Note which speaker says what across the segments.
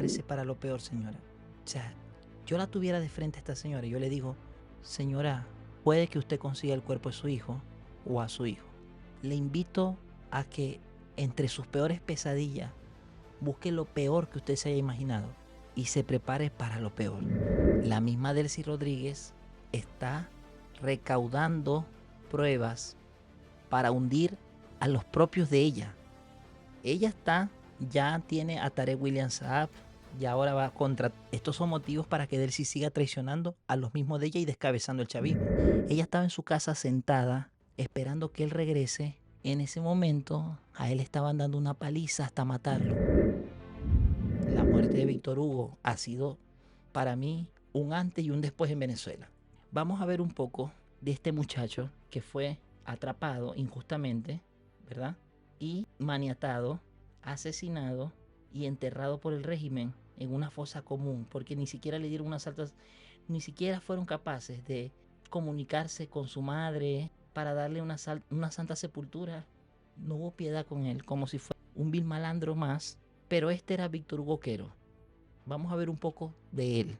Speaker 1: prepárese para lo peor, señora. O sea, yo la tuviera de frente a esta señora y yo le digo, señora, puede que usted consiga el cuerpo de su hijo o a su hijo. Le invito a que entre sus peores pesadillas busque lo peor que usted se haya imaginado y se prepare para lo peor. La misma Delcy Rodríguez está recaudando pruebas para hundir a los propios de ella. Ella ya tiene a Tarek William Saab y ahora va contra... Estos son motivos para que Delcy siga traicionando a los mismos de ella y descabezando el chavismo. Ella estaba en su casa sentada esperando que él regrese. En ese momento a él estaban dando una paliza hasta matarlo. La muerte de Víctor Hugo ha sido para mí un antes y un después en Venezuela. Vamos a ver un poco de este muchacho que fue atrapado injustamente, ¿verdad? Y maniatado, asesinado y enterrado por el régimen en una fosa común, porque ni siquiera le dieron unas altas, ni siquiera fueron capaces de comunicarse con su madre para darle una santa sepultura. No hubo piedad con él, como si fuera un vil malandro más, pero este era Víctor Hugo Quero. Vamos a ver un poco de él.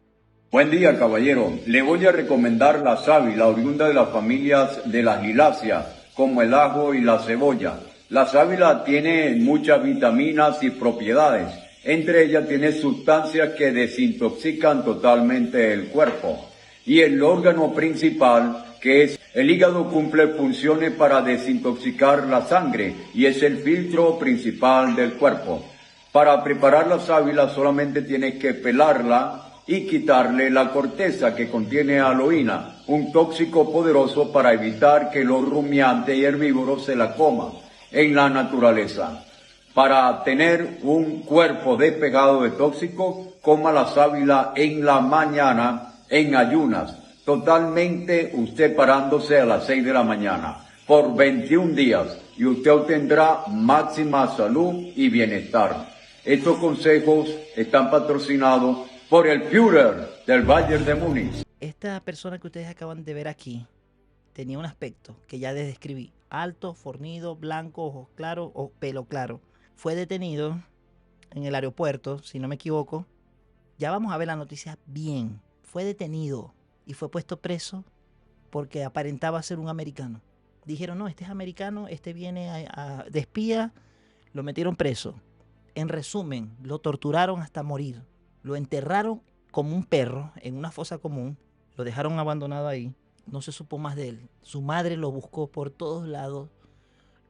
Speaker 2: Buen día, caballero. Le voy a recomendar la sábila, oriunda de las familias de las liláceas, como el ajo y la cebolla. La sábila tiene muchas vitaminas y propiedades. Entre ellas tiene sustancias que desintoxican totalmente el cuerpo. Y el órgano principal, que es el hígado, cumple funciones para desintoxicar la sangre y es el filtro principal del cuerpo. Para preparar la sábila solamente tienes que pelarla y quitarle la corteza que contiene aloína, un tóxico poderoso para evitar que los rumiantes y herbívoros se la coman en la naturaleza. Para tener un cuerpo despejado de tóxicos, coma la sábila en la mañana en ayunas, totalmente usted parándose a las 6 de la mañana, por 21 días, y usted obtendrá máxima salud y bienestar. Estos consejos están patrocinados por el Führer del Bayern de Múnich.
Speaker 1: Esta persona que ustedes acaban de ver aquí tenía un aspecto que ya les describí. Alto, fornido, blanco, ojos claros o pelo claro. Fue detenido en el aeropuerto, si no me equivoco. Ya vamos a ver la noticia bien. Fue detenido y fue puesto preso porque aparentaba ser un americano. Dijeron, no, este es americano, este viene de espía. Lo metieron preso. En resumen, lo torturaron hasta morir. Lo enterraron como un perro en una fosa común. Lo dejaron abandonado ahí. No se supo más de él. Su madre lo buscó por todos lados.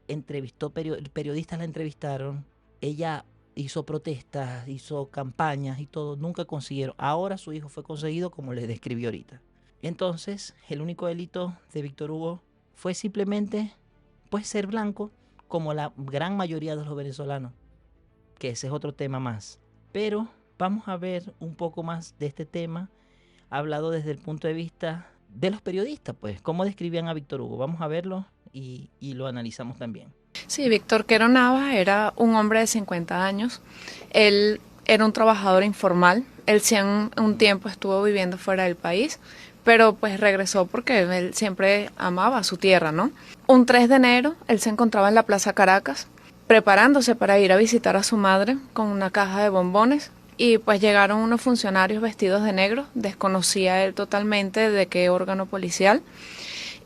Speaker 1: Entrevistó periodistas, la entrevistaron. Ella hizo protestas, hizo campañas y todo. Nunca consiguieron. Ahora su hijo fue conseguido como les describí ahorita. Entonces, el único delito de Víctor Hugo fue simplemente pues ser blanco, como la gran mayoría de los venezolanos, que ese es otro tema más. Pero vamos a ver un poco más de este tema, hablado desde el punto de vista de los periodistas, pues, cómo describían a Víctor Hugo. Vamos a verlo y lo analizamos también.
Speaker 3: Sí, Víctor Quero Navas era un hombre de 50 años. Él era un trabajador informal. Él un tiempo estuvo viviendo fuera del país, pero pues regresó porque él siempre amaba su tierra, ¿no? Un 3 de enero, él se encontraba en la Plaza Caracas, preparándose para ir a visitar a su madre con una caja de bombones, y pues llegaron unos funcionarios vestidos de negro, desconocía él totalmente de qué órgano policial,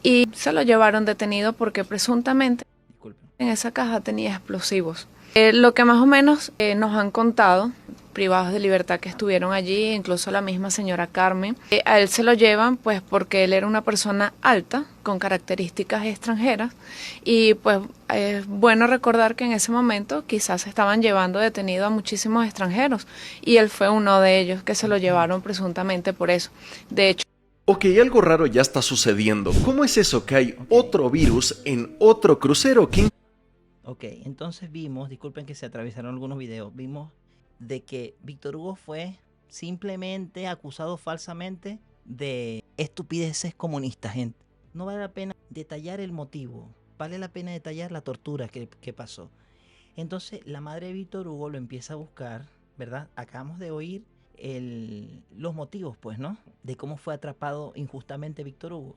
Speaker 3: y se lo llevaron detenido porque presuntamente en esa caja tenía explosivos. Lo que más o menos nos han contado privados de libertad que estuvieron allí, incluso la misma señora Carmen, a él se lo llevan pues porque él era una persona alta, con características extranjeras, y pues es bueno recordar que en ese momento quizás estaban llevando detenido a muchísimos extranjeros, y él fue uno de ellos que se lo llevaron presuntamente por eso. De hecho,
Speaker 4: Ok, algo raro ya está sucediendo. ¿Cómo es eso que hay otro virus en otro crucero?
Speaker 1: Ok, entonces vimos, disculpen que se atravesaron algunos videos, vimos de que Víctor Hugo fue simplemente acusado falsamente de estupideces comunistas, gente. No vale la pena detallar el motivo, vale la pena detallar la tortura que pasó. Entonces la madre de Víctor Hugo lo empieza a buscar, ¿verdad? Acabamos de oír los motivos, pues, ¿no? De cómo fue atrapado injustamente Víctor Hugo.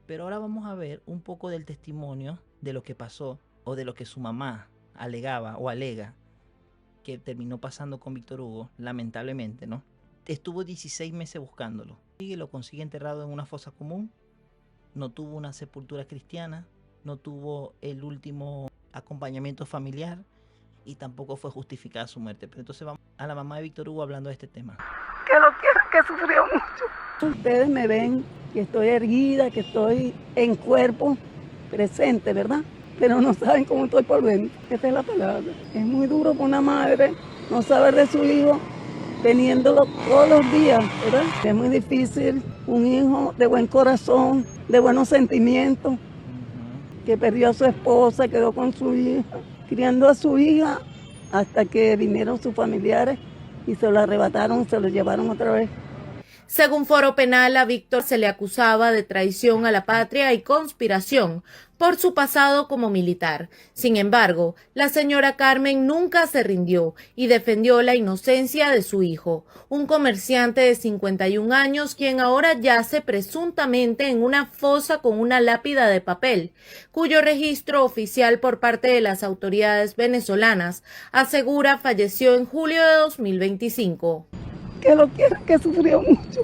Speaker 1: Pero ahora vamos a ver un poco del testimonio de lo que pasó o de lo que su mamá alegaba o alega. que terminó pasando con Víctor Hugo, lamentablemente, ¿no? Estuvo 16 meses buscándolo. Y lo consigue enterrado en una fosa común. No tuvo una sepultura cristiana. No tuvo el último acompañamiento familiar. Y tampoco fue justificada su muerte. Pero entonces vamos a la mamá de Víctor Hugo hablando de este tema.
Speaker 5: Que lo quiero, que sufrió mucho. Ustedes me ven que estoy erguida, que estoy en cuerpo presente, ¿verdad? Pero no saben cómo estoy por dentro. Esa es la palabra. Es muy duro para una madre no saber de su hijo teniéndolo todos los días, ¿verdad? Es muy difícil un hijo de buen corazón, de buenos sentimientos, que perdió a su esposa, quedó con su hija, criando a su hija hasta que vinieron sus familiares y se lo arrebataron, se lo llevaron otra vez.
Speaker 6: Según Foro Penal, a Víctor se le acusaba de traición a la patria y conspiración por su pasado como militar. Sin embargo, la señora Carmen nunca se rindió y defendió la inocencia de su hijo, un comerciante de 51 años quien ahora yace presuntamente en una fosa con una lápida de papel, cuyo registro oficial por parte de las autoridades venezolanas asegura falleció en julio de 2025.
Speaker 5: Que lo quiero, que sufrió mucho,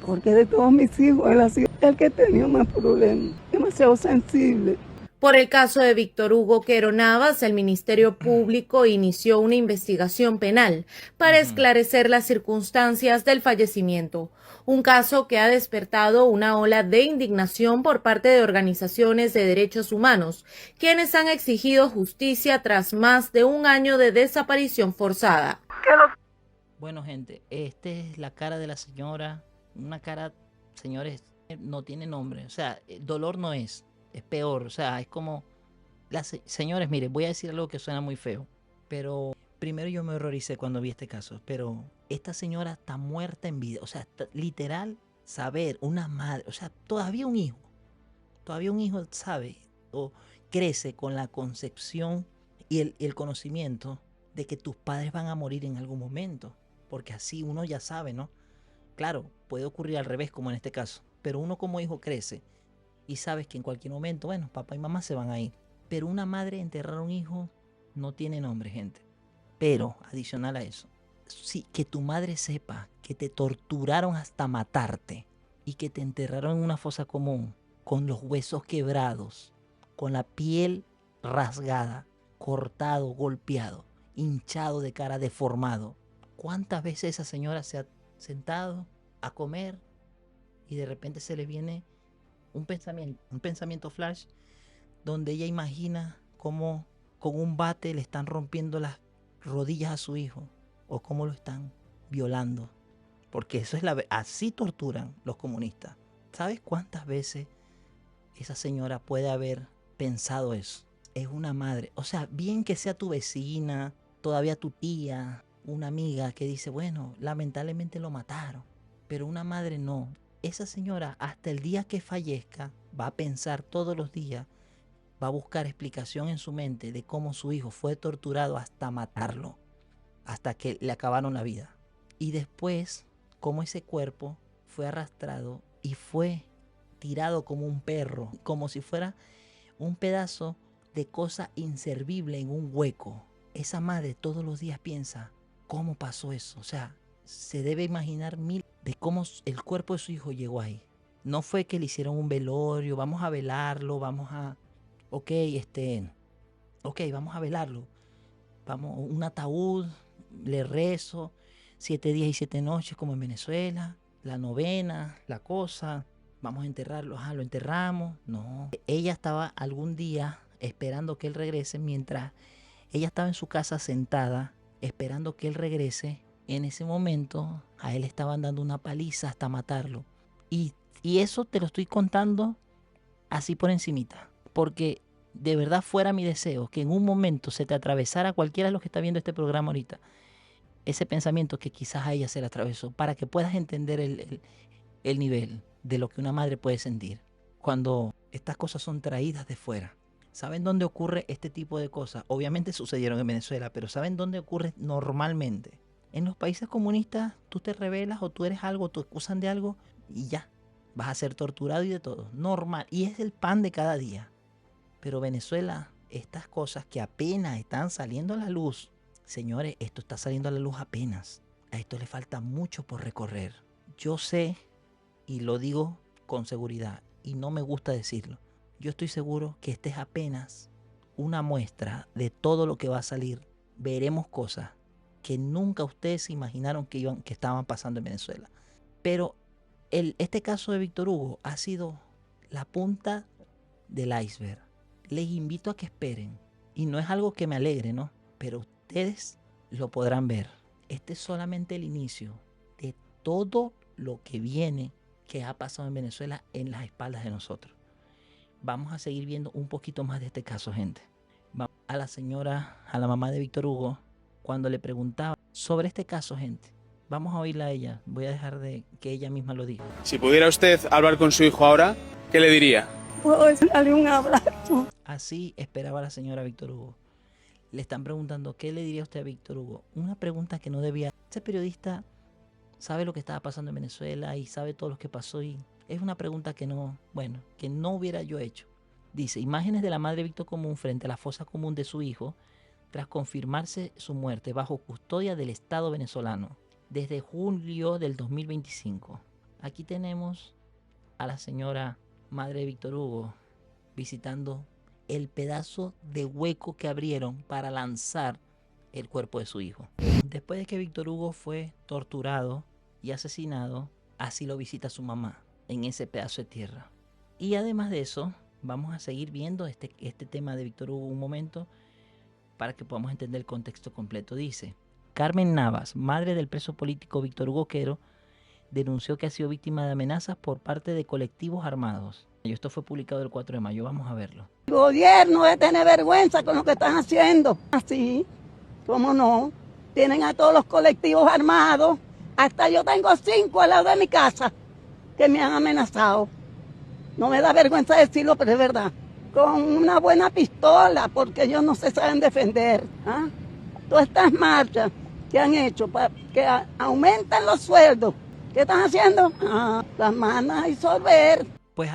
Speaker 5: porque de todos mis hijos él ha sido el que ha tenido más problemas, demasiado sensible.
Speaker 6: Por el caso de Víctor Hugo Quero Navas, el Ministerio Público inició una investigación penal para esclarecer las circunstancias del fallecimiento, un caso que ha despertado una ola de indignación por parte de organizaciones de derechos humanos, quienes han exigido justicia tras más de un año de desaparición forzada.
Speaker 1: Bueno, gente, esta es la cara de la señora. Una cara, señores, no tiene nombre. O sea, dolor no es peor. O sea, es como... Señores, miren, voy a decir algo que suena muy feo. Pero primero yo me horroricé cuando vi este caso. Pero esta señora está muerta en vida. O sea, literal, saber, una madre... O sea, todavía un hijo sabe o crece con la concepción y el conocimiento de que tus padres van a morir en algún momento. Porque así uno ya sabe, ¿no? Claro, puede ocurrir al revés, como en este caso. Pero uno como hijo crece y sabes que en cualquier momento, bueno, papá y mamá se van a ir. Pero una madre enterrar a un hijo no tiene nombre, gente. Pero, adicional a eso, sí, que tu madre sepa que te torturaron hasta matarte y que te enterraron en una fosa común, con los huesos quebrados, con la piel rasgada, cortado, golpeado, hinchado de cara, deformado. ¿Cuántas veces esa señora se ha sentado a comer y de repente se le viene un pensamiento flash donde ella imagina cómo con un bate le están rompiendo las rodillas a su hijo o cómo lo están violando? Porque eso es así torturan los comunistas. ¿Sabes cuántas veces esa señora puede haber pensado eso? Es una madre. O sea, bien que sea tu vecina, todavía tu tía, una amiga que dice, bueno, lamentablemente lo mataron. Pero una madre no. Esa señora hasta el día que fallezca va a pensar todos los días, va a buscar explicación en su mente de cómo su hijo fue torturado hasta matarlo, hasta que le acabaron la vida. Y después, cómo ese cuerpo fue arrastrado y fue tirado como un perro, como si fuera un pedazo de cosa inservible en un hueco. Esa madre todos los días piensa, ¿cómo pasó eso? O sea, se debe imaginar mil de cómo el cuerpo de su hijo llegó ahí. No fue que le hicieron un velorio, vamos a velarlo, vamos a... Ok, vamos a velarlo. Vamos, un ataúd, le rezo, 7 días y 7 noches como en Venezuela, la novena, la cosa, vamos a enterrarlo, lo enterramos. No, ella estaba algún día esperando que él regrese, mientras ella estaba en su casa sentada, esperando que él regrese. En ese momento a él estaban dando una paliza hasta matarlo. Y eso te lo estoy contando así por encimita, porque de verdad fuera mi deseo que en un momento se te atravesara, cualquiera de los que está viendo este programa ahorita, ese pensamiento que quizás a ella se le atravesó, para que puedas entender el nivel de lo que una madre puede sentir cuando estas cosas son traídas de fuera. ¿Saben dónde ocurre este tipo de cosas? Obviamente sucedieron en Venezuela, pero ¿saben dónde ocurre normalmente? En los países comunistas tú te rebelas o tú eres algo, te acusan de algo y ya, vas a ser torturado y de todo. Normal. Y es el pan de cada día. Pero Venezuela, estas cosas que apenas están saliendo a la luz, Señores, esto está saliendo a la luz apenas. A esto le falta mucho por recorrer. Yo sé, y lo digo con seguridad, y no me gusta decirlo, yo estoy seguro que esta es apenas una muestra de todo lo que va a salir. Veremos cosas que nunca ustedes se imaginaron que estaban pasando en Venezuela. Pero este caso de Víctor Hugo ha sido la punta del iceberg. Les invito a que esperen. Y no es algo que me alegre, ¿no? Pero ustedes lo podrán ver. Este es solamente el inicio de todo lo que viene, que ha pasado en Venezuela en las espaldas de nosotros. Vamos a seguir viendo un poquito más de este caso, gente. Vamos a la señora, a la mamá de Víctor Hugo, cuando le preguntaba sobre este caso, gente. Vamos a oírla a ella. Voy a dejar de que ella misma lo diga.
Speaker 7: Si pudiera usted hablar con su hijo ahora, ¿qué le diría?
Speaker 5: Puedo darle un abrazo.
Speaker 1: Así esperaba la señora Víctor Hugo. Le están preguntando, ¿qué le diría usted a Víctor Hugo? Una pregunta que no debía. Ese periodista sabe lo que estaba pasando en Venezuela y sabe todo lo que pasó, y es una pregunta que no hubiera yo hecho. Dice, imágenes de la madre Víctor Común frente a la fosa común de su hijo tras confirmarse su muerte bajo custodia del Estado venezolano desde julio del 2025. Aquí tenemos a la señora madre de Víctor Hugo visitando el pedazo de hueco que abrieron para lanzar el cuerpo de su hijo. Después de que Víctor Hugo fue torturado y asesinado, así lo visita su mamá en ese pedazo de tierra. Y además de eso, vamos a seguir viendo este tema de Víctor Hugo un momento para que podamos entender el contexto completo. Dice, Carmen Navas, madre del preso político Víctor Hugo Quero, denunció que ha sido víctima de amenazas por parte de colectivos armados. Y esto fue publicado el 4 de mayo. Vamos a verlo.
Speaker 5: El gobierno debe tener vergüenza con lo que están haciendo. Así, ¿cómo no? Tienen a todos los colectivos armados. Hasta yo tengo 5 al lado de mi casa que me han amenazado. No me da vergüenza decirlo, pero es verdad. Con una buena pistola, porque ellos no se saben defender. ¿Ah? Todas estas marchas que han hecho para que aumenten los sueldos. ¿Qué están haciendo? Las mandan a disolver.
Speaker 1: Pues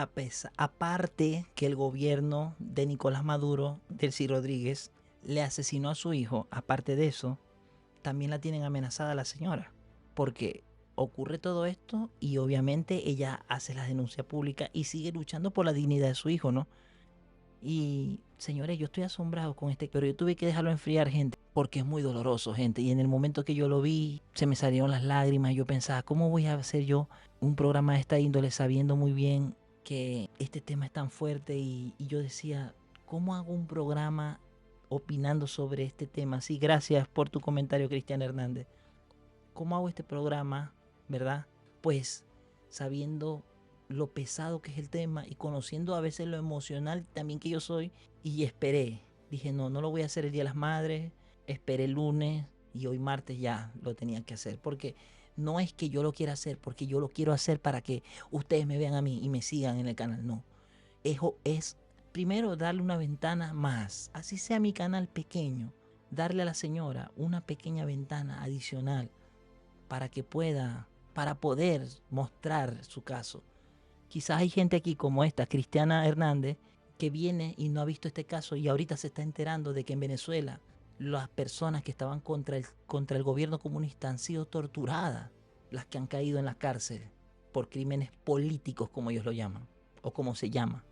Speaker 1: aparte que el gobierno de Nicolás Maduro, Delcy Rodríguez, le asesinó a su hijo, aparte de eso, también la tienen amenazada a la señora. Porque ocurre todo esto y obviamente ella hace la denuncia pública y sigue luchando por la dignidad de su hijo, ¿no? Y señores, yo estoy asombrado con pero yo tuve que dejarlo enfriar, gente, porque es muy doloroso, gente. Y en el momento que yo lo vi, se me salieron las lágrimas. Yo pensaba, ¿cómo voy a hacer yo un programa de esta índole sabiendo muy bien que este tema es tan fuerte? Y yo decía, ¿cómo hago un programa opinando sobre este tema? Sí, gracias por tu comentario, Cristian Hernández. ¿Cómo hago este programa, verdad? Pues sabiendo lo pesado que es el tema y conociendo a veces lo emocional también que yo soy, y esperé. Dije, no lo voy a hacer el Día de las Madres, esperé el lunes y hoy martes ya lo tenía que hacer, porque no es que yo lo quiera hacer, porque yo lo quiero hacer para que ustedes me vean a mí y me sigan en el canal, no. Es primero darle una ventana más, así sea mi canal pequeño, darle a la señora una pequeña ventana adicional para poder mostrar su caso. Quizás hay gente aquí como esta, Cristiana Hernández, que viene y no ha visto este caso y ahorita se está enterando de que en Venezuela las personas que estaban contra el gobierno comunista han sido torturadas, las que han caído en la cárcel por crímenes políticos, como ellos lo llaman, o como se llama,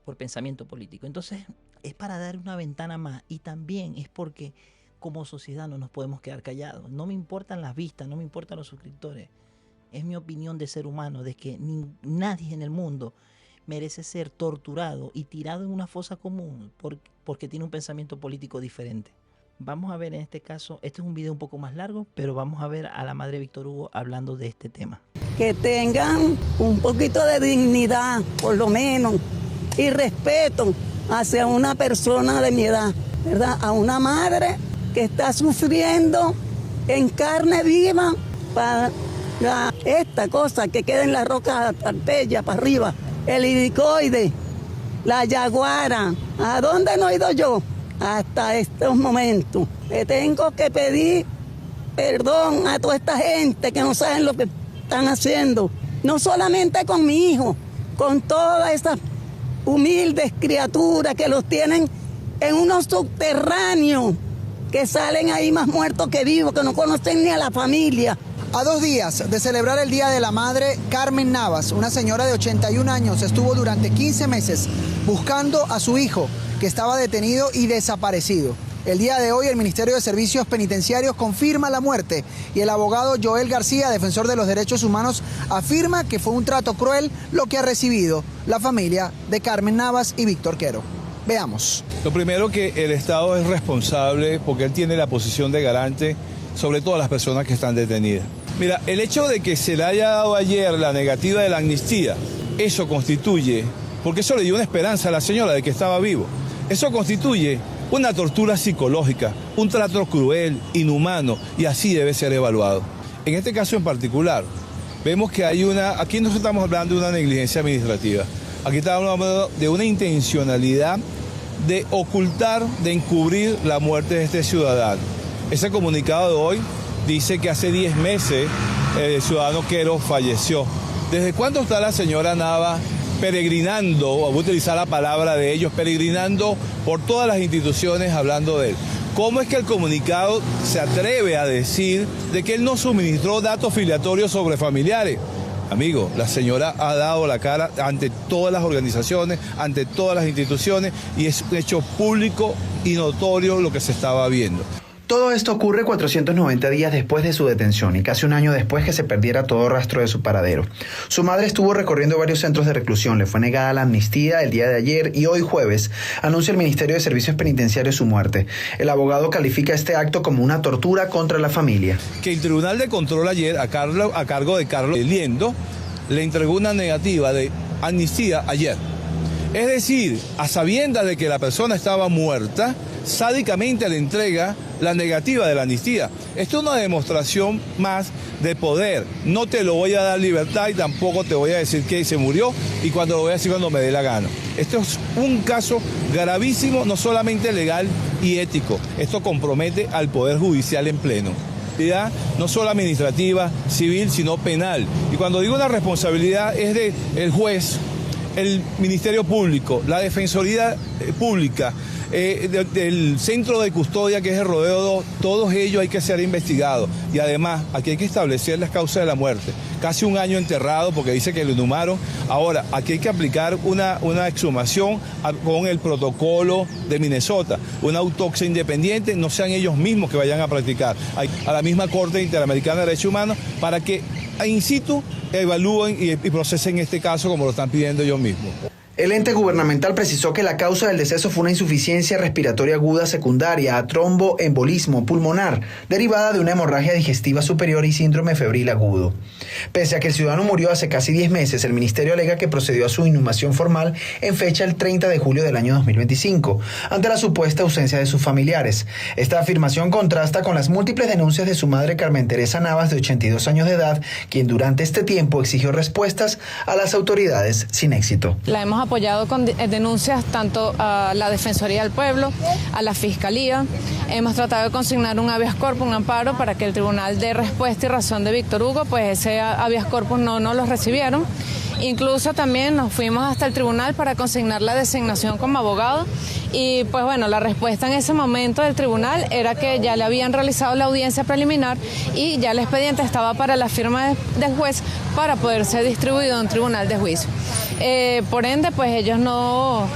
Speaker 1: por pensamiento político. Entonces es para dar una ventana más, y también es porque como sociedad no nos podemos quedar callados. No me importan las vistas, no me importan los suscriptores. Es mi opinión de ser humano, de que nadie en el mundo merece ser torturado y tirado en una fosa común porque tiene un pensamiento político diferente. Vamos a ver en este caso, este es un video un poco más largo, pero vamos a ver a la madre de Víctor Hugo hablando de este tema.
Speaker 5: Que tengan un poquito de dignidad, por lo menos, y respeto hacia una persona de mi edad, ¿verdad? A una madre que está sufriendo en carne viva para esta cosa que queda en la roca Tarpeya para arriba, el helicoide, la yaguara. ¿A dónde no he ido yo? Hasta estos momentos. Le tengo que pedir perdón a toda esta gente que no saben lo que están haciendo. No solamente con mi hijo, con todas esas humildes criaturas que los tienen en unos subterráneos que salen ahí más muertos que vivos, que no conocen ni a la familia.
Speaker 8: A 2 días de celebrar el Día de la Madre, Carmen Navas, una señora de 81 años, estuvo durante 15 meses buscando a su hijo, que estaba detenido y desaparecido. El día de hoy el Ministerio de Servicios Penitenciarios confirma la muerte y el abogado Joel García, defensor de los derechos humanos, afirma que fue un trato cruel lo que ha recibido la familia de Carmen Navas y Víctor Quero. Veamos.
Speaker 9: Lo primero, que el Estado es responsable porque él tiene la posición de garante sobre todas las personas que están detenidas. Mira, el hecho de que se le haya dado ayer la negativa de la amnistía, eso constituye, porque eso le dio una esperanza a la señora de que estaba vivo, eso constituye una tortura psicológica, un trato cruel, inhumano, y así debe ser evaluado. En este caso en particular, vemos que aquí no estamos hablando de una negligencia administrativa, aquí estamos hablando de una intencionalidad de ocultar, de encubrir la muerte de este ciudadano. Ese comunicado de hoy dice que hace 10 meses el ciudadano Quero falleció. ¿Desde cuándo está la señora Nava peregrinando, voy a utilizar la palabra de ellos, peregrinando por todas las instituciones hablando de él? ¿Cómo es que el comunicado se atreve a decir de que él no suministró datos filiatorios sobre familiares? Amigo, la señora ha dado la cara ante todas las organizaciones, ante todas las instituciones, y es un hecho público y notorio lo que se estaba viendo.
Speaker 10: Todo esto ocurre 490 días después de su detención y casi un año después que se perdiera todo rastro de su paradero. Su madre estuvo recorriendo varios centros de reclusión, le fue negada la amnistía el día de ayer y hoy jueves anuncia el Ministerio de Servicios Penitenciarios su muerte. El abogado califica este acto como una tortura contra la familia.
Speaker 9: Que el Tribunal de Control ayer, a cargo de Carlos Liendo, le entregó una negativa de amnistía ayer. Es decir, a sabiendas de que la persona estaba muerta, sádicamente le entrega la negativa de la amnistía. Esto es una demostración más de poder. No te lo voy a dar libertad y tampoco te voy a decir que se murió y cuando lo voy a decir cuando me dé la gana. Esto es un caso gravísimo, no solamente legal y ético. Esto compromete al Poder Judicial en pleno. No solo administrativa, civil, sino penal. Y cuando digo una responsabilidad es del juez, el Ministerio Público, la Defensoría Pública, del Centro de Custodia que es el Rodeo 2, todos ellos hay que ser investigados. Y además, aquí hay que establecer las causas de la muerte. Casi un año enterrado porque dice que lo inhumaron. Ahora, aquí hay que aplicar una exhumación con el protocolo de Minnesota, una autopsia independiente, no sean ellos mismos que vayan a practicar. A la misma Corte Interamericana de Derechos Humanos para que in situ evalúen y procesen este caso como lo están pidiendo ellos mismos.
Speaker 10: El ente gubernamental precisó que la causa del deceso fue una insuficiencia respiratoria aguda secundaria a tromboembolismo pulmonar, derivada de una hemorragia digestiva superior y síndrome febril agudo. Pese a que el ciudadano murió hace casi 10 meses, el ministerio alega que procedió a su inhumación formal en fecha el 30 de julio del año 2025, ante la supuesta ausencia de sus familiares. Esta afirmación contrasta con las múltiples denuncias de su madre Carmen Teresa Navas, de 82 años de edad, quien durante este tiempo exigió respuestas a las autoridades sin éxito.
Speaker 3: La hemos apoyado con denuncias tanto a la Defensoría del Pueblo, a la Fiscalía. Hemos tratado de consignar un habeas corpus, un amparo, para que el tribunal dé respuesta y razón de Víctor Hugo, pues ese habeas corpus no lo recibieron. Incluso también nos fuimos hasta el tribunal para consignar la designación como abogado y pues bueno, la respuesta en ese momento del tribunal era que ya le habían realizado la audiencia preliminar y ya el expediente estaba para la firma del juez para poder ser distribuido a un tribunal de juicio. Por ende, pues ellos no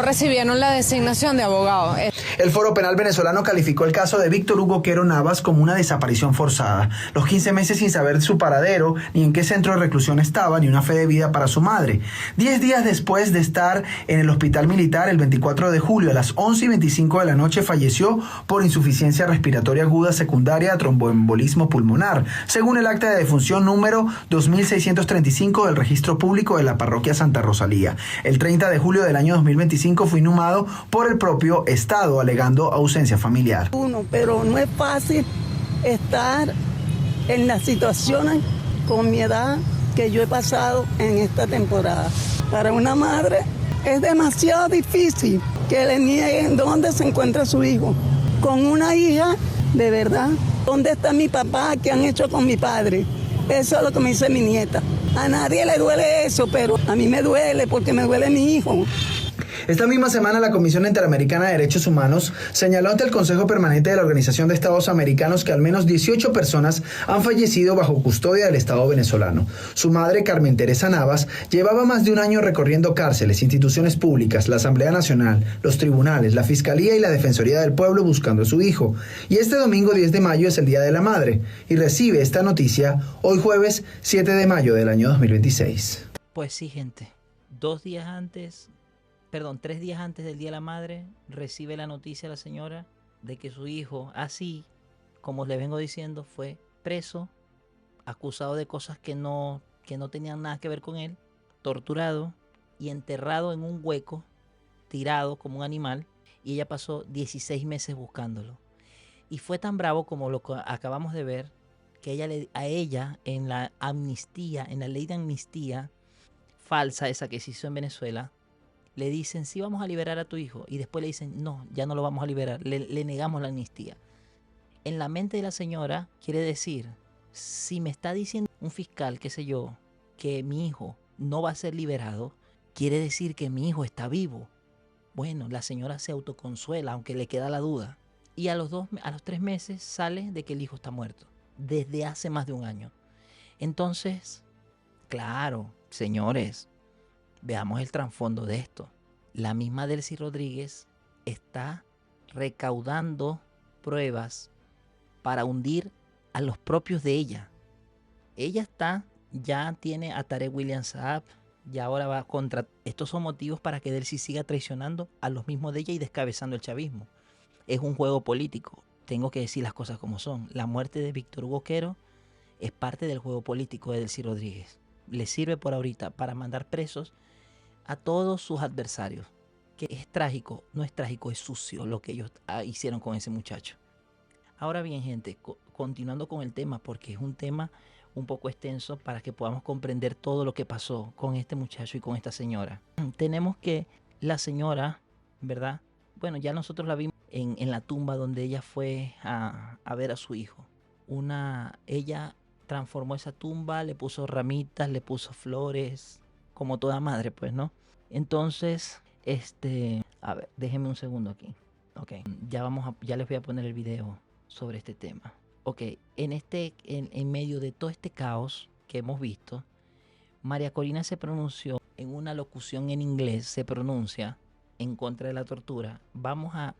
Speaker 3: recibieron la designación de abogado.
Speaker 10: El Foro Penal venezolano calificó el caso de Víctor Hugo Quero Navas como una desaparición forzada. Los 15 meses sin saber su paradero, ni en qué centro de reclusión estaba, ni una fe de vida para su madre. 10 días después de estar en el hospital militar, el 24 de julio a las 11:25 de la noche, falleció por insuficiencia respiratoria aguda secundaria a tromboembolismo pulmonar, según el acta de defunción número 2635 del registro público de la parroquia Santa Rosalía. El 30 de julio del año 2025 fue inhumado por el propio Estado, alegando ausencia familiar.
Speaker 5: Pero no es fácil estar en las situaciones con mi edad que yo he pasado en esta temporada. Para una madre es demasiado difícil que le nieguen dónde se encuentra su hijo. Con una hija, de verdad, ¿dónde está mi papá? ¿Qué han hecho con mi padre? Eso es lo que me dice mi nieta. A nadie le duele eso, pero a mí me duele porque me duele mi hijo.
Speaker 8: Esta misma semana la Comisión Interamericana de Derechos Humanos señaló ante el Consejo Permanente de la Organización de Estados Americanos que al menos 18 personas han fallecido bajo custodia del Estado venezolano. Su madre, Carmen Teresa Navas, llevaba más de un año recorriendo cárceles, instituciones públicas, la Asamblea Nacional, los tribunales, la Fiscalía y la Defensoría del Pueblo buscando a su hijo. Y este domingo 10 de mayo es el Día de la Madre y recibe esta noticia hoy jueves 7 de mayo del año 2026.
Speaker 1: Pues sí, gente. 3 días antes del Día de la Madre, recibe la noticia la señora de que su hijo, así como les vengo diciendo, fue preso, acusado de cosas que no tenían nada que ver con él, torturado y enterrado en un hueco, tirado como un animal, y ella pasó 16 meses buscándolo. Y fue tan bravo como lo que acabamos de ver, que a ella en la amnistía, en la ley de amnistía falsa esa que se hizo en Venezuela, le dicen, sí, vamos a liberar a tu hijo. Y después le dicen, no, ya no lo vamos a liberar. Le negamos la amnistía. En la mente de la señora, quiere decir, si me está diciendo un fiscal, qué sé yo, que mi hijo no va a ser liberado, quiere decir que mi hijo está vivo. Bueno, la señora se autoconsuela, aunque le queda la duda. Y a los 3 meses sale de que el hijo está muerto. Desde hace más de un año. Entonces, claro, señores, veamos el trasfondo de esto. La misma Delcy Rodríguez está recaudando pruebas para hundir a los propios de ella. Ella ya tiene a Tarek William Saab, y ahora va contra... Estos son motivos para que Delcy siga traicionando a los mismos de ella y descabezando el chavismo. Es un juego político. Tengo que decir las cosas como son. La muerte de Víctor Hugo Quero es parte del juego político de Delcy Rodríguez. Le sirve por ahorita para mandar presos a todos sus adversarios. Que es trágico, no es trágico, es sucio lo que ellos hicieron con ese muchacho. Ahora bien, gente, continuando con el tema, porque es un tema un poco extenso para que podamos comprender todo lo que pasó con este muchacho y con esta señora. Tenemos que la señora, ¿verdad? Bueno, ya nosotros la vimos en la tumba donde ella fue a ver a su hijo. Ella transformó esa tumba, le puso ramitas, le puso flores, como toda madre, pues, ¿no? Entonces, a ver, déjenme un segundo aquí. Ok, ya les voy a poner el video sobre este tema. Ok, en medio de todo este caos que hemos visto, María Corina se pronunció en una locución en inglés, se pronuncia en contra de la tortura. Vamos a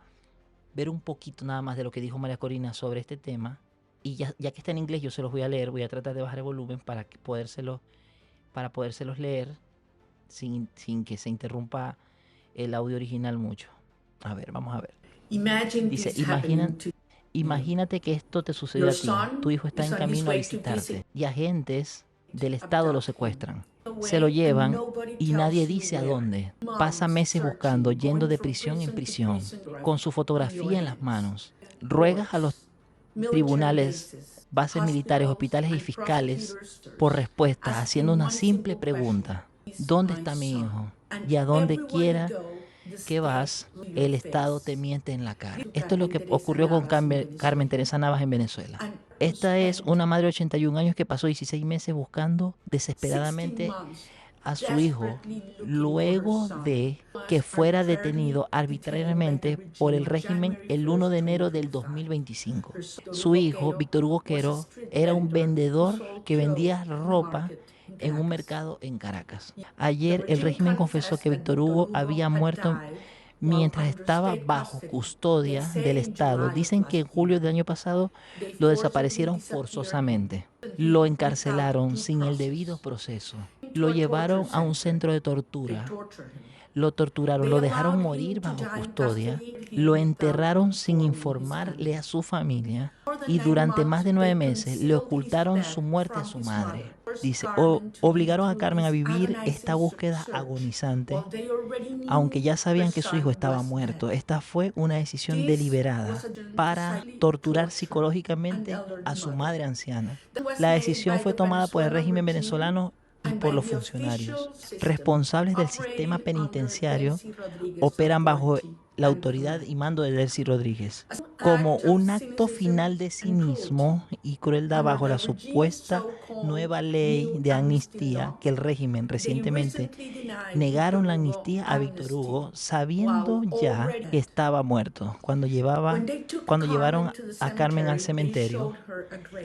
Speaker 1: ver un poquito nada más de lo que dijo María Corina sobre este tema. Y ya que está en inglés, yo se los voy a leer. Voy a tratar de bajar el volumen para podérselos leer sin que se interrumpa el audio original mucho. A ver, vamos a ver. Dice, imagínate que esto te sucedió a ti. Tu hijo está en camino a visitarte y agentes del Estado lo secuestran. Se lo llevan y nadie dice a dónde. Pasa meses buscando, yendo de prisión en prisión, con su fotografía en las manos. Ruegas a los tribunales, bases militares, hospitales y fiscales por respuestas, haciendo una simple pregunta. ¿Dónde está mi hijo? Y a donde quiera que vas, el Estado te miente en la cara. Esto es lo que ocurrió con Carmen Teresa Navas en Venezuela. Esta es una madre de 81 años que pasó 16 meses buscando desesperadamente a su hijo luego de que fuera detenido arbitrariamente por el régimen el 1 de enero del 2025. Su hijo, Víctor Hugo Quero, era un vendedor que vendía ropa en un mercado en Caracas. Ayer el régimen confesó que Víctor Hugo había muerto mientras estaba bajo custodia del Estado. Dicen que en julio del año pasado lo desaparecieron forzosamente. Lo encarcelaron sin el debido proceso. Lo llevaron a un centro de tortura. Lo torturaron, lo dejaron morir bajo custodia, lo enterraron sin informarle a su familia y durante más de 9 meses le ocultaron su muerte a su madre. Dice, obligaron a Carmen a vivir esta búsqueda agonizante, aunque ya sabían que su hijo estaba muerto. Esta fue una decisión deliberada para torturar psicológicamente a su madre anciana. La decisión fue tomada por el régimen venezolano y por los funcionarios responsables del sistema penitenciario. Operan bajo la autoridad y mando de Delcy Rodríguez como un acto final de cinismo y crueldad bajo la supuesta nueva ley de amnistía que el régimen recientemente negaron la amnistía a Víctor Hugo sabiendo ya que estaba muerto. Cuando llevaron a Carmen al cementerio,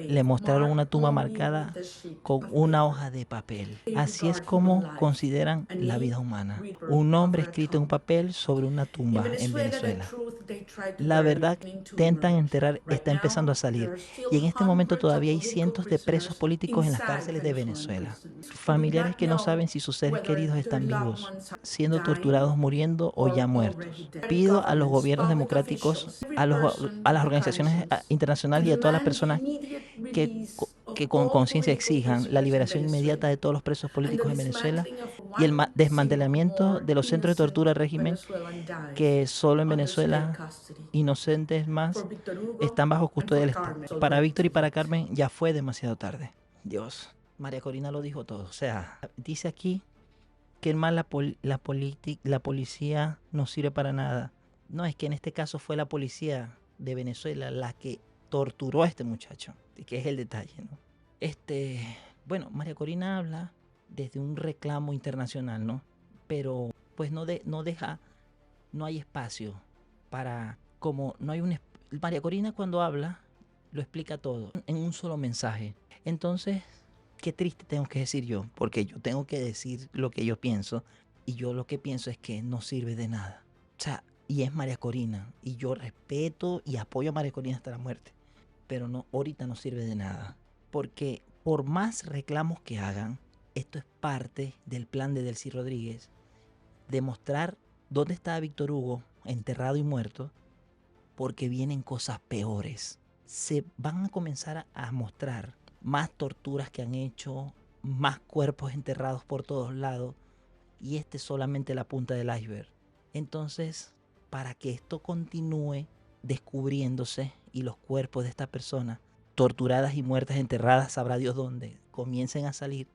Speaker 1: le mostraron una tumba marcada con una hoja de papel. Así es como consideran la vida humana. Un nombre escrito en un papel sobre una tumba en Venezuela. La verdad que intentan enterrar está empezando a salir y en este momento todavía hay cientos de presos políticos en las cárceles de Venezuela. Familiares que no saben si sus seres queridos están vivos, siendo torturados, muriendo o ya muertos. Pido a los gobiernos democráticos, a las organizaciones internacionales y a todas las personas que con conciencia exijan la liberación inmediata de todos los presos políticos en Venezuela y el desmantelamiento de los centros de tortura del régimen, que solo en Venezuela inocentes más están bajo custodia del Estado. Para Víctor y para Carmen ya fue demasiado tarde. Dios, María Corina lo dijo todo. O sea, dice aquí que la policía no sirve para nada. No, es que en este caso fue la policía de Venezuela la que torturó a este muchacho, que es el detalle, ¿no? Bueno, María Corina habla desde un reclamo internacional, ¿no? Pero pues no hay espacio para, como no hay María Corina cuando habla lo explica todo en un solo mensaje. Entonces, qué triste tengo que decir yo, porque yo tengo que decir lo que yo pienso y yo lo que pienso es que no sirve de nada. O sea, y es María Corina y yo respeto y apoyo a María Corina hasta la muerte, pero no, ahorita no sirve de nada, porque por más reclamos que hagan, esto es parte del plan de Delcy Rodríguez, demostrar dónde está Víctor Hugo enterrado y muerto, porque vienen cosas peores. Se van a comenzar a mostrar más torturas que han hecho, más cuerpos enterrados por todos lados, y este es solamente la punta del iceberg. Entonces, para que esto continúe descubriéndose y los cuerpos de estas personas torturadas y muertas, enterradas, sabrá Dios dónde, comiencen a salir,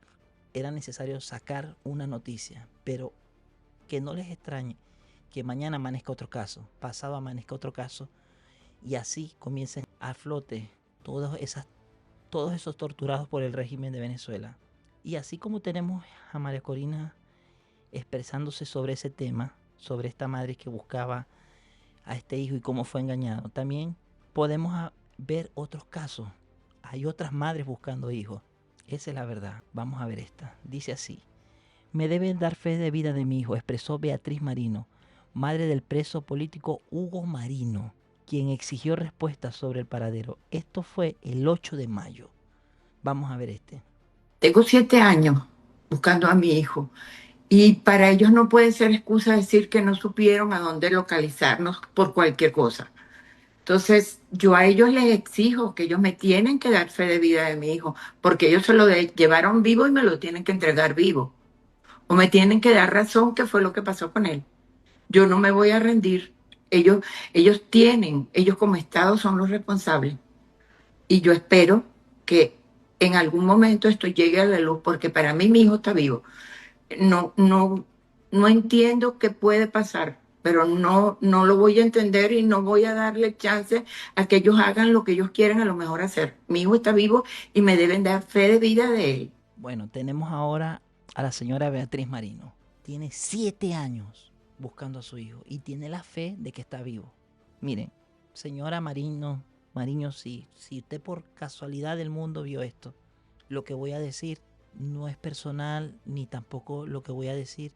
Speaker 1: era necesario sacar una noticia, pero que no les extrañe que mañana amanezca otro caso, pasado amanezca otro caso, y así comiencen a flote todos esos torturados por el régimen de Venezuela. Y así como tenemos a María Corina expresándose sobre ese tema, sobre esta madre que buscaba a este hijo y cómo fue engañado, también podemos ver otros casos. Hay otras madres buscando hijos. Esa es la verdad. Vamos a ver esta. Dice así: me deben dar fe de vida de mi hijo, expresó Beatriz Marino, madre del preso político Hugo Marino, quien exigió respuestas sobre el paradero. Esto fue el 8 de mayo. Vamos a ver este.
Speaker 11: Tengo 7 años buscando a mi hijo y para ellos no puede ser excusa decir que no supieron a dónde localizarnos por cualquier cosa. Entonces, yo a ellos les exijo que ellos me tienen que dar fe de vida de mi hijo, porque ellos se lo llevaron vivo y me lo tienen que entregar vivo. O me tienen que dar razón qué fue lo que pasó con él. Yo no me voy a rendir. Ellos como Estado son los responsables. Y yo espero que en algún momento esto llegue a la luz, porque para mí mi hijo está vivo. No entiendo qué puede pasar, pero no lo voy a entender y no voy a darle chance a que ellos hagan lo que ellos quieren a lo mejor hacer. Mi hijo está vivo y me deben dar fe de vida de él.
Speaker 1: Bueno, tenemos ahora a la señora Beatriz Marino. Tiene 7 años buscando a su hijo y tiene la fe de que está vivo. Miren, señora Marino, si usted por casualidad del mundo vio esto, lo que voy a decir no es personal, ni tampoco lo que voy a decir,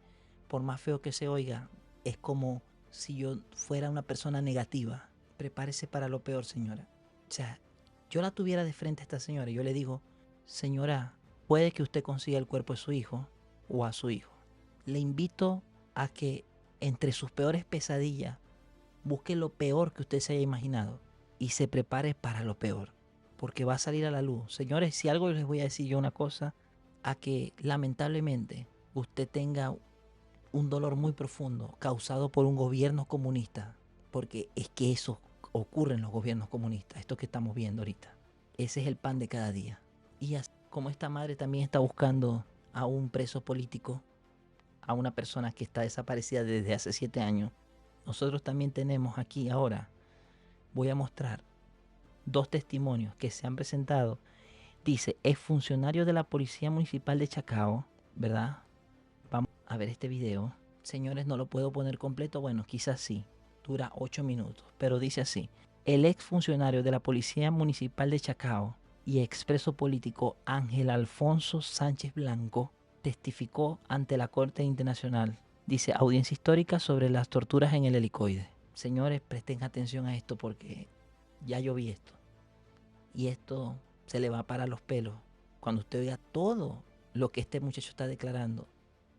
Speaker 1: por más feo que se oiga, es como si yo fuera una persona negativa. Prepárese para lo peor, señora. O sea, yo la tuviera de frente a esta señora y yo le digo: señora, puede que usted consiga el cuerpo de su hijo o a su hijo. Le invito a que entre sus peores pesadillas busque lo peor que usted se haya imaginado y se prepare para lo peor, porque va a salir a la luz. Señores, si algo les voy a decir yo una cosa, a que lamentablemente usted tenga un dolor muy profundo causado por un gobierno comunista, porque es que eso ocurre en los gobiernos comunistas, esto que estamos viendo ahorita. Ese es el pan de cada día. Y así como esta madre también está buscando a un preso político, a una persona que está desaparecida desde hace 7 años, nosotros también tenemos aquí ahora, voy a mostrar 2 testimonios que se han presentado. Dice, es funcionario de la Policía Municipal de Chacao, ¿verdad? Vamos a ver este video. Señores, no lo puedo poner completo, bueno, quizás sí, dura 8 minutos, pero dice así. El ex funcionario de la Policía Municipal de Chacao y expreso político Ángel Alfonso Sánchez Blanco testificó ante la Corte Internacional. Dice, audiencia histórica sobre las torturas en el helicoide. Señores, presten atención a esto porque ya yo vi esto. Y esto se le va a parar los pelos cuando usted oiga todo lo que este muchacho está declarando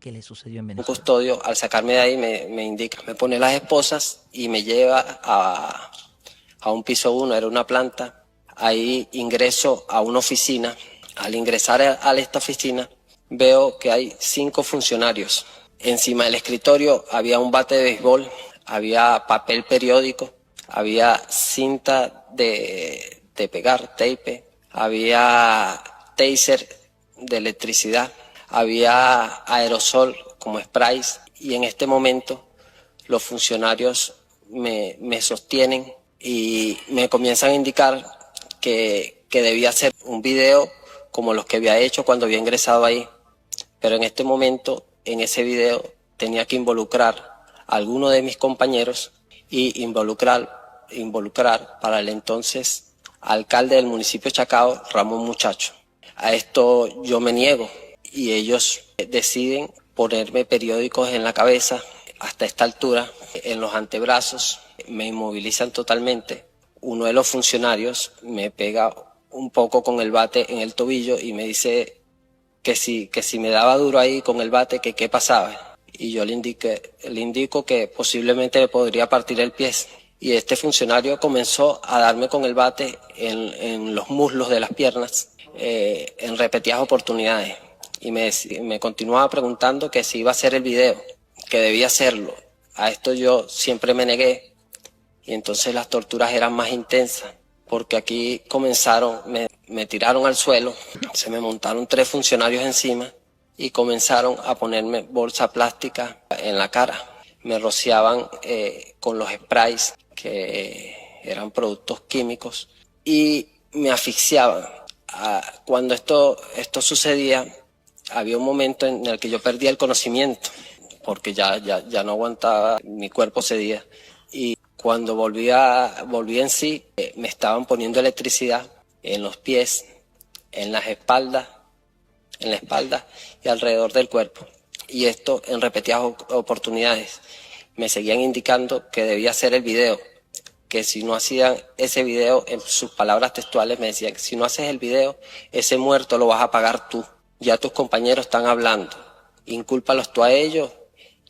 Speaker 1: que le sucedió en Venezuela.
Speaker 12: Un custodio, al sacarme de ahí, me indica, me pone las esposas y me lleva a un piso 1, era una planta. Ahí ingreso a una oficina. Al ingresar a esta oficina, veo que hay 5 funcionarios. Encima del escritorio había un bate de béisbol, había papel periódico, había cinta de pegar, tape, había taser de electricidad, había aerosol como sprays, y en este momento los funcionarios me sostienen y me comienzan a indicar que debía hacer un video como los que había hecho cuando había ingresado ahí, pero en este momento, en ese video, tenía que involucrar a alguno de mis compañeros y involucrar para el entonces alcalde del municipio de Chacao, Ramón Muchacho. A esto yo me niego y ellos deciden ponerme periódicos en la cabeza hasta esta altura, en los antebrazos, me inmovilizan totalmente. Uno de los funcionarios me pega un poco con el bate en el tobillo y me dice que si me daba duro ahí con el bate, que qué pasaba. Y yo le indico que posiblemente me podría partir el pie. Y este funcionario comenzó a darme con el bate en los muslos de las piernas en repetidas oportunidades. Y me continuaba preguntando que si iba a hacer el video, que debía hacerlo. A esto yo siempre me negué. Y entonces las torturas eran más intensas, porque aquí comenzaron, me tiraron al suelo, se me montaron 3 funcionarios encima y comenzaron a ponerme bolsa plástica en la cara. Me rociaban con los sprays, que eran productos químicos, y me asfixiaban. Cuando esto sucedía, había un momento en el que yo perdía el conocimiento, porque ya no aguantaba, mi cuerpo cedía. Y cuando volví en sí, me estaban poniendo electricidad en los pies, en la espalda y alrededor del cuerpo. Y esto en repetidas oportunidades. Me seguían indicando que debía hacer el video, que si no hacían ese video, en sus palabras textuales me decían, si no haces el video, ese muerto lo vas a pagar tú. Ya tus compañeros están hablando, incúlpalos tú a ellos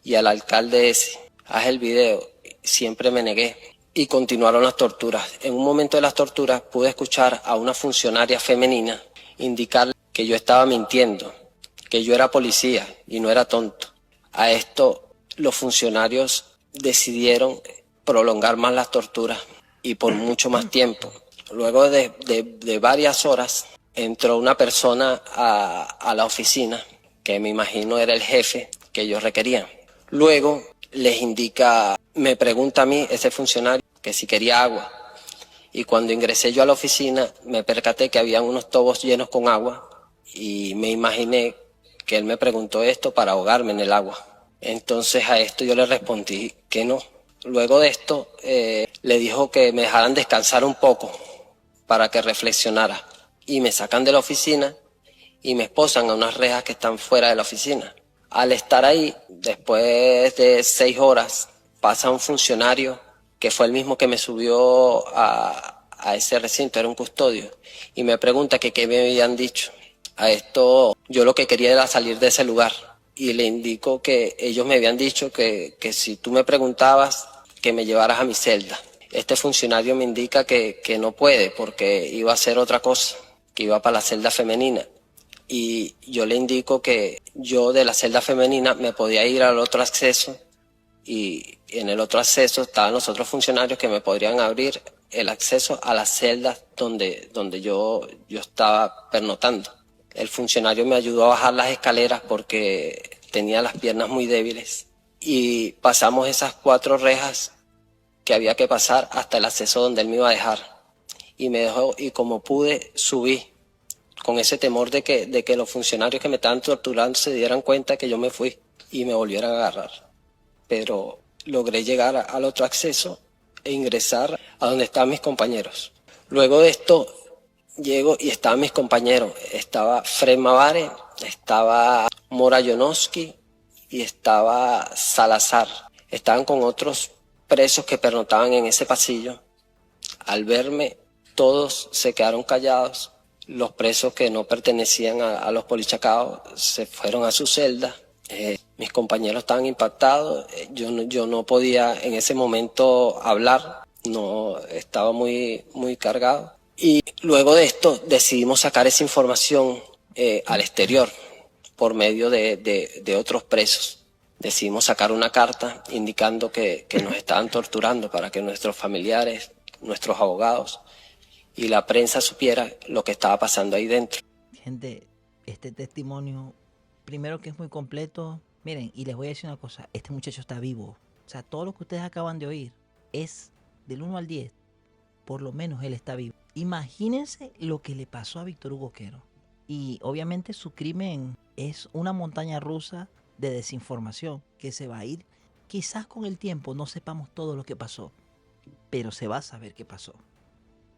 Speaker 12: y al alcalde ese. Haz el video. Siempre me negué y continuaron las torturas. En un momento de las torturas pude escuchar a una funcionaria femenina indicar que yo estaba mintiendo, que yo era policía y no era tonto. A esto los funcionarios decidieron prolongar más las torturas y por mucho más tiempo. Luego de varias horas entró una persona a la oficina, que me imagino era el jefe que ellos requerían. Luego les indica, me pregunta a mí, ese funcionario, que si quería agua. Y cuando ingresé yo a la oficina, me percaté que habían unos tobos llenos con agua y me imaginé que él me preguntó esto para ahogarme en el agua. Entonces a esto yo le respondí que no. Luego de esto, le dijo que me dejaran descansar un poco para que reflexionara. Y me sacan de la oficina y me esposan a unas rejas que están fuera de la oficina. Al estar ahí, después de 6 horas, pasa un funcionario que fue el mismo que me subió a ese recinto, era un custodio, y me pregunta que qué me habían dicho. A esto yo lo que quería era salir de ese lugar y le indico que ellos me habían dicho que si tú me preguntabas, que me llevaras a mi celda. Este funcionario me indica que no puede porque iba a hacer otra cosa, que iba para la celda femenina. Y yo le indico que yo de la celda femenina me podía ir al otro acceso y en el otro acceso estaban los otros funcionarios que me podrían abrir el acceso a las celdas donde yo estaba pernotando. El funcionario me ayudó a bajar las escaleras porque tenía las piernas muy débiles y pasamos esas 4 rejas que había que pasar hasta el acceso donde él me iba a dejar. Y me dejó, y como pude, subí, con ese temor de que los funcionarios que me estaban torturando se dieran cuenta que yo me fui y me volvieran a agarrar. Pero logré llegar al otro acceso e ingresar a donde estaban mis compañeros. Luego de esto, llego y estaban mis compañeros. Estaba Fred Mavare, estaba Mora Yonoski y estaba Salazar. Estaban con otros presos que pernotaban en ese pasillo. Al verme, todos se quedaron callados. Los presos que no pertenecían a los polichacaos se fueron a su celda. Mis compañeros estaban impactados. Yo no podía en ese momento hablar. No, estaba muy cargado. Y luego de esto decidimos sacar esa información al exterior por medio de otros presos. Decidimos sacar una carta indicando que nos estaban torturando para que nuestros familiares, nuestros abogados y la prensa supiera lo que estaba pasando ahí dentro.
Speaker 1: Gente, este testimonio, primero que es muy completo. Miren, y les voy a decir una cosa, este muchacho está vivo. O sea, todo lo que ustedes acaban de oír es del 1 al 10. Por lo menos él está vivo. Imagínense lo que le pasó a Víctor Hugo Quero. Y obviamente su crimen es una montaña rusa de desinformación que se va a ir. Quizás con el tiempo no sepamos todo lo que pasó, pero se va a saber qué pasó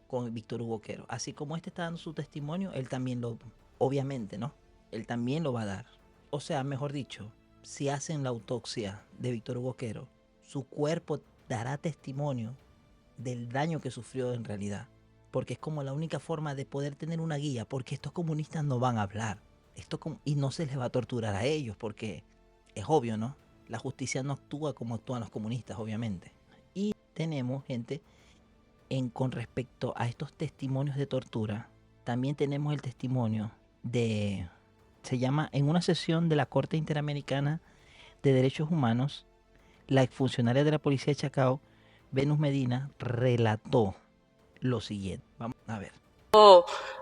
Speaker 1: con Víctor Hugo Quero. Así como este está dando su testimonio, él también lo, obviamente, ¿no? Él también lo va a dar. O sea, mejor dicho, si hacen la autopsia de Víctor Hugo Quero, su cuerpo dará testimonio del daño que sufrió en realidad. Porque es como la única forma de poder tener una guía, porque estos comunistas no van a hablar. Y no se les va a torturar a ellos, porque es obvio, ¿no? La justicia no actúa como actúan los comunistas, obviamente. Y tenemos, gente, con respecto a estos testimonios de tortura, también tenemos el testimonio se llama, en una sesión de la Corte Interamericana de Derechos Humanos, la exfuncionaria de la policía de Chacao, Venus Medina, relató lo siguiente. Vamos a ver.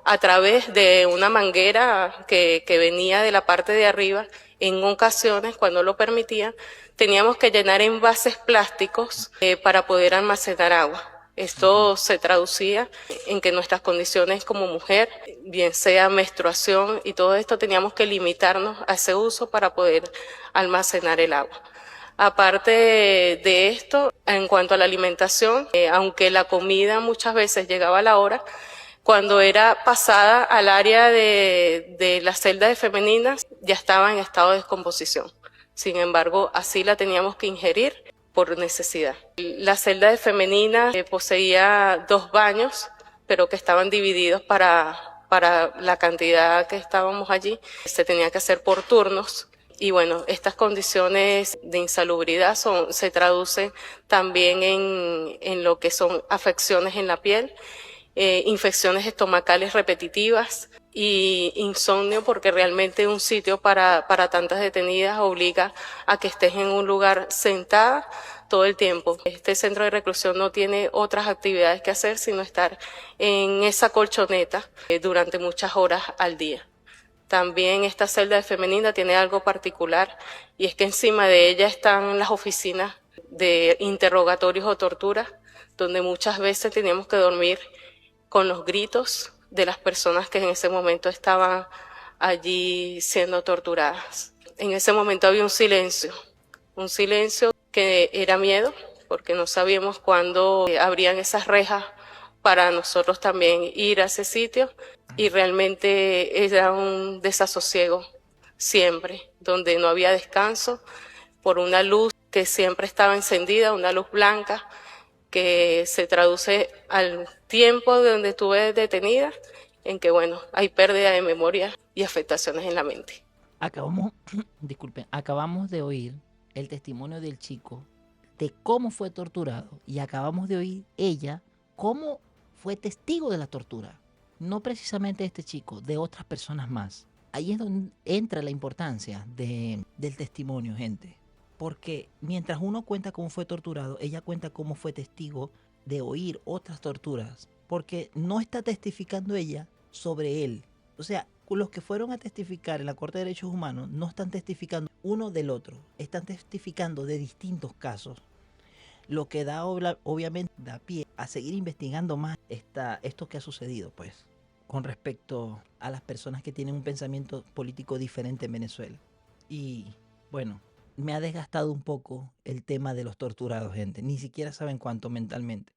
Speaker 13: A través de una manguera que venía de la parte de arriba, en ocasiones, cuando lo permitían, teníamos que llenar envases plásticos para poder almacenar agua. Esto se traducía en que nuestras condiciones como mujer, bien sea menstruación y todo esto, teníamos que limitarnos a ese uso para poder almacenar el agua. Aparte de esto, en cuanto a la alimentación, aunque la comida muchas veces llegaba a la hora, cuando era pasada al área de las celdas femeninas, ya estaba en estado de descomposición. Sin embargo, así la teníamos que ingerir por necesidad. La celda de femenina poseía 2 baños, pero que estaban divididos para la cantidad que estábamos allí. Se tenía que hacer por turnos. Y bueno, estas condiciones de insalubridad se traducen también en lo que son afecciones en la piel, infecciones estomacales repetitivas y insomnio, porque realmente un sitio para tantas detenidas obliga a que estés en un lugar sentada todo el tiempo. Este centro de reclusión no tiene otras actividades que hacer sino estar en esa colchoneta durante muchas horas al día. También esta celda de femenina tiene algo particular, y es que encima de ella están las oficinas de interrogatorios o torturas, donde muchas veces teníamos que dormir con los gritos de las personas que en ese momento estaban allí siendo torturadas. En ese momento había un silencio que era miedo, porque no sabíamos cuándo abrían esas rejas para nosotros también ir a ese sitio, y realmente era un desasosiego siempre, donde no había descanso por una luz que siempre estaba encendida, una luz blanca, que se traduce al tiempo de donde estuve detenida, en que bueno, hay pérdida de memoria y afectaciones en la mente.
Speaker 1: Acabamos de oír el testimonio del chico de cómo fue torturado, y acabamos de oír ella cómo fue testigo de la tortura. No precisamente de este chico, de otras personas más. Ahí es donde entra la importancia del testimonio, gente. Porque mientras uno cuenta cómo fue torturado, ella cuenta cómo fue testigo de oír otras torturas. Porque no está testificando ella sobre él. O sea, los que fueron a testificar en la Corte de Derechos Humanos no están testificando uno del otro, están testificando de distintos casos, lo que obviamente da pie a seguir investigando más esto que ha sucedido, pues, con respecto a las personas que tienen un pensamiento político diferente en Venezuela. Y bueno, me ha desgastado un poco el tema de los torturados, gente. Ni siquiera saben cuánto mentalmente.